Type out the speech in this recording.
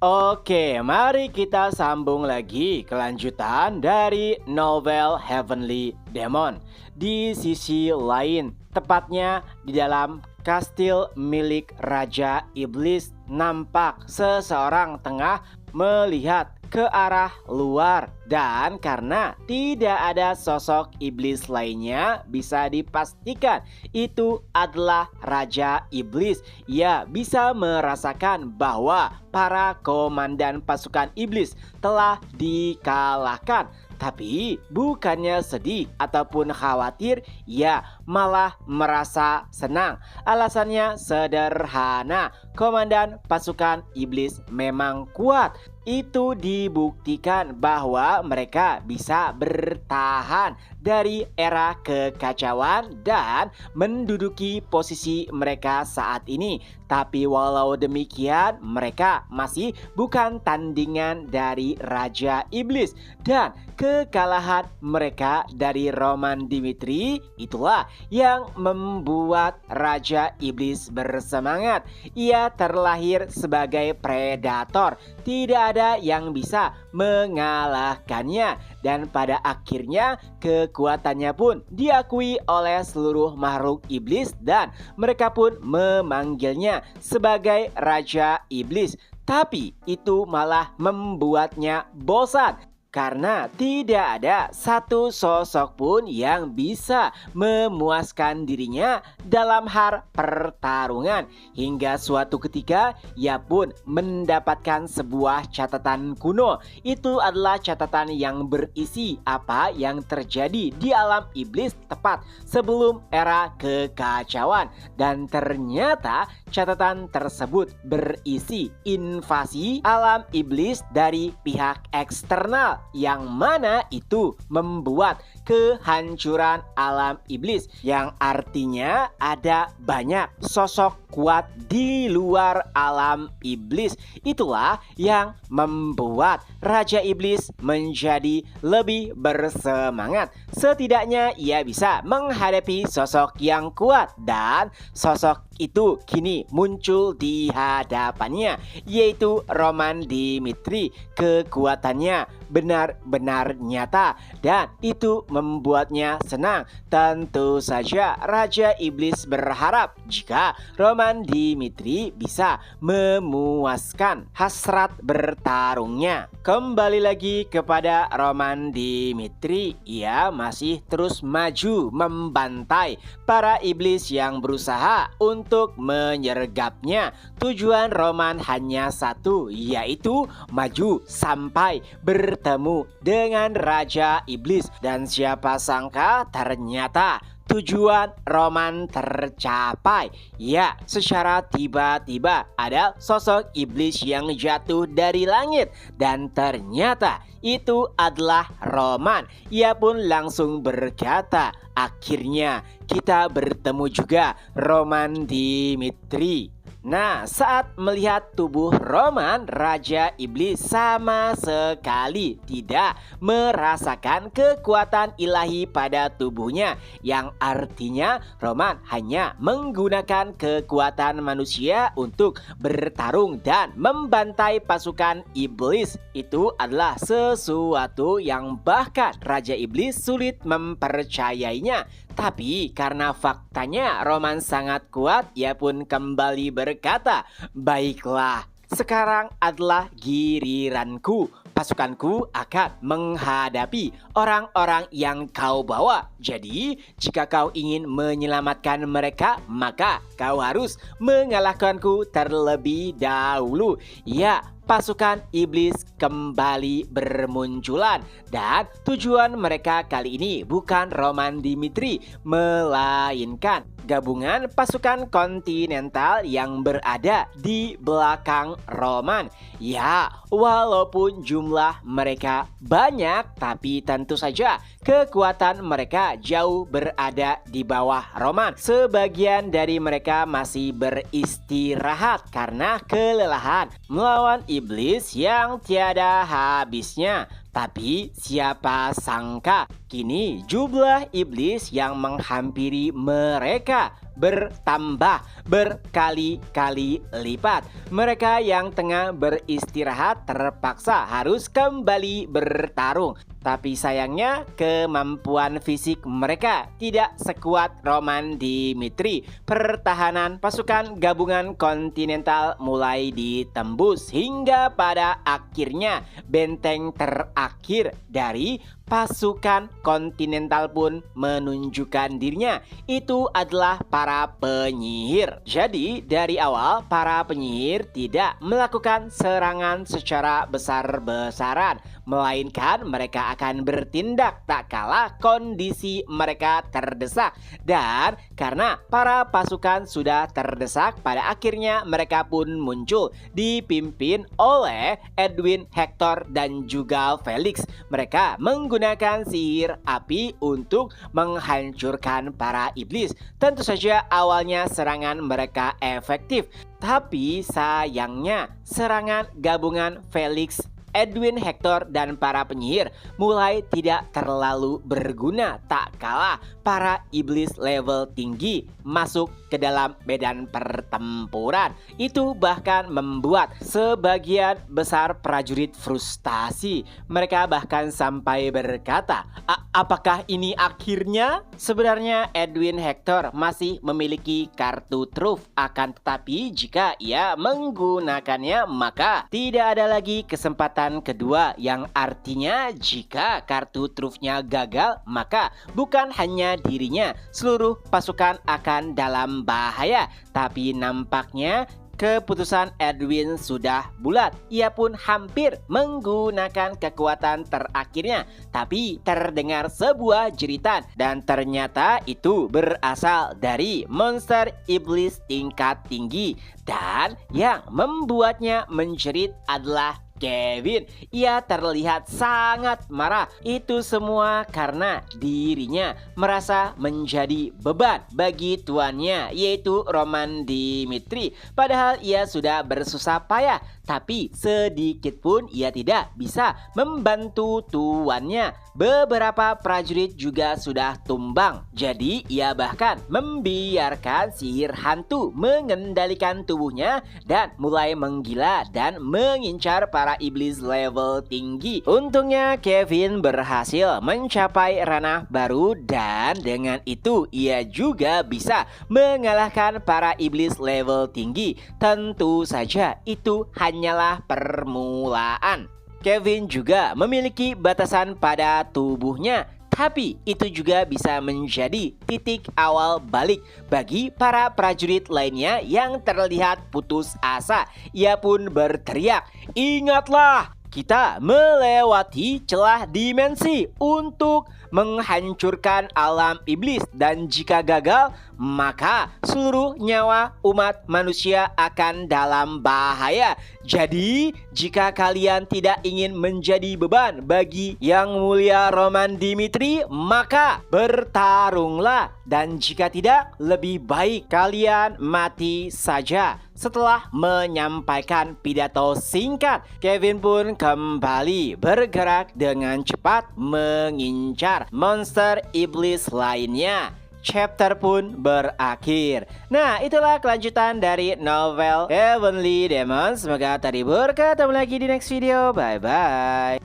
Oke, mari kita sambung lagi kelanjutan dari novel Heavenly Demon. Di sisi lain, tepatnya di dalam kastil milik Raja Iblis, nampak seseorang tengah melihat ke arah luar, dan karena tidak ada sosok iblis lainnya, bisa dipastikan itu adalah Raja Iblis. Ia bisa merasakan bahwa para komandan pasukan iblis telah dikalahkan. Tapi bukannya sedih ataupun khawatir, ia malah merasa senang. Alasannya sederhana, komandan pasukan iblis memang kuat. Itu dibuktikan bahwa mereka bisa bertahan dari era kekacauan dan menduduki posisi mereka saat ini. Tapi walau demikian, mereka masih bukan tandingan dari Raja Iblis, dan kekalahan mereka dari Roman Dimitri itulah yang membuat Raja Iblis bersemangat. Ia terlahir sebagai predator, tidak ada yang bisa mengalahkannya, dan pada akhirnya kekuatannya pun diakui oleh seluruh makhluk iblis dan mereka pun memanggilnya sebagai Raja Iblis. Tapi itu malah membuatnya bosan karena tidak ada satu sosok pun yang bisa memuaskan dirinya dalam hal pertarungan. Hingga suatu ketika ia pun mendapatkan sebuah catatan kuno. Itu adalah catatan yang berisi apa yang terjadi di alam iblis tepat sebelum era kekacauan. Dan ternyata catatan tersebut berisi invasi alam iblis dari pihak eksternal, yang mana itu membuat kehancuran alam iblis, yang artinya ada banyak sosok kuat di luar alam iblis. Itulah yang membuat Raja Iblis menjadi lebih bersemangat. Setidaknya ia bisa menghadapi sosok yang kuat, dan sosok itu kini muncul di hadapannya, yaitu Roman Dimitri. Kekuatannya benar-benar nyata dan itu membuatnya senang. Tentu saja Raja Iblis berharap jika Roman Dimitri bisa memuaskan hasrat bertarungnya. Kembali lagi kepada Roman Dimitri, ia masih terus maju membantai para iblis yang berusaha untuk menyergapnya. Tujuan Roman hanya satu, yaitu maju sampai bertemu dengan Raja Iblis. Dan siapa sangka ternyata tujuan Roman tercapai. Ya, secara tiba-tiba ada sosok iblis yang jatuh dari langit, dan ternyata itu adalah Roman. Ia pun langsung berkata, "Akhirnya kita bertemu juga, Roman Dimitri." Nah, saat melihat tubuh Roman, Raja Iblis sama sekali tidak merasakan kekuatan ilahi pada tubuhnya, yang artinya Roman hanya menggunakan kekuatan manusia untuk bertarung dan membantai pasukan iblis. Itu adalah sesuatu yang bahkan Raja Iblis sulit mempercayainya. Tapi karena faktanya Roman sangat kuat, ia pun kembali berkata, "Baiklah, sekarang adalah giliranku. Pasukanku akan menghadapi orang-orang yang kau bawa. Jadi, jika kau ingin menyelamatkan mereka, maka kau harus mengalahkanku terlebih dahulu." Ya, pasukan iblis kembali bermunculan, dan tujuan mereka kali ini bukan Roman Dimitri, melainkan gabungan pasukan kontinental yang berada di belakang Roman. Ya, walaupun jumlah mereka banyak, tapi tentu saja kekuatan mereka jauh berada di bawah Roman. Sebagian dari mereka masih beristirahat karena kelelahan melawan iblis yang tiada habisnya. Tapi siapa sangka kini jumlah iblis yang menghampiri mereka bertambah berkali-kali lipat. Mereka yang tengah beristirahat terpaksa harus kembali bertarung. Tapi sayangnya kemampuan fisik mereka tidak sekuat Roman Dimitri. Pertahanan pasukan gabungan kontinental mulai ditembus hingga pada akhirnya benteng terakhir dari pasukan kontinental pun menunjukkan dirinya. Itu adalah para penyihir. Jadi dari awal para penyihir tidak melakukan serangan secara besar-besaran, melainkan mereka akan bertindak tak kala kondisi mereka terdesak. Dan karena para pasukan sudah terdesak, pada akhirnya mereka pun muncul dipimpin oleh Edwin, Hector, dan juga Felix. Mereka menggunakan sihir api untuk menghancurkan para iblis. Tentu saja awalnya serangan mereka efektif, tapi sayangnya serangan gabungan Felix, Edwin, Hector, dan para penyihir mulai tidak terlalu berguna tak kalah para iblis level tinggi masuk ke dalam medan pertempuran. Itu bahkan membuat sebagian besar prajurit frustasi. Mereka bahkan sampai berkata, apakah ini akhirnya? Sebenarnya Edwin Hector masih memiliki kartu truf, akan tetapi jika ia menggunakannya maka tidak ada lagi kesempatan kedua, yang artinya jika kartu trufnya gagal maka bukan hanya dirinya, seluruh pasukan akan dalam bahaya. Tapi nampaknya keputusan Edwin sudah bulat. Ia pun hampir menggunakan kekuatan terakhirnya, tapi terdengar sebuah jeritan dan ternyata itu berasal dari monster iblis tingkat tinggi. Dan yang membuatnya menjerit adalah Kevin. Ia terlihat sangat marah. Itu semua karena dirinya merasa menjadi beban bagi tuannya, yaitu Roman Dimitri. Padahal ia sudah bersusah payah, tapi sedikit pun ia tidak bisa membantu tuannya. Beberapa prajurit juga sudah tumbang. Jadi ia bahkan membiarkan sihir hantu mengendalikan tubuhnya dan mulai menggila dan mengincar para iblis level tinggi. Untungnya Kevin berhasil mencapai ranah baru dan dengan itu ia juga bisa mengalahkan para iblis level tinggi. Tentu saja itu hanyalah permulaan. Kevin juga memiliki batasan pada tubuhnya, tapi itu juga bisa menjadi titik awal balik bagi para prajurit lainnya yang terlihat putus asa. Ia pun berteriak, "Ingatlah, kita melewati celah dimensi untuk menghancurkan alam iblis, dan jika gagal, maka seluruh nyawa umat manusia akan dalam bahaya. Jadi, jika kalian tidak ingin menjadi beban bagi Yang Mulia Roman Dimitri, maka bertarunglah, dan jika tidak, lebih baik kalian mati saja." Setelah menyampaikan pidato singkat, Kevin pun kembali bergerak dengan cepat mengincar monster iblis lainnya. Chapter pun berakhir. Nah, itulah kelanjutan dari novel Heavenly Demons. Semoga terhibur. Ketemu lagi di next video. Bye-bye.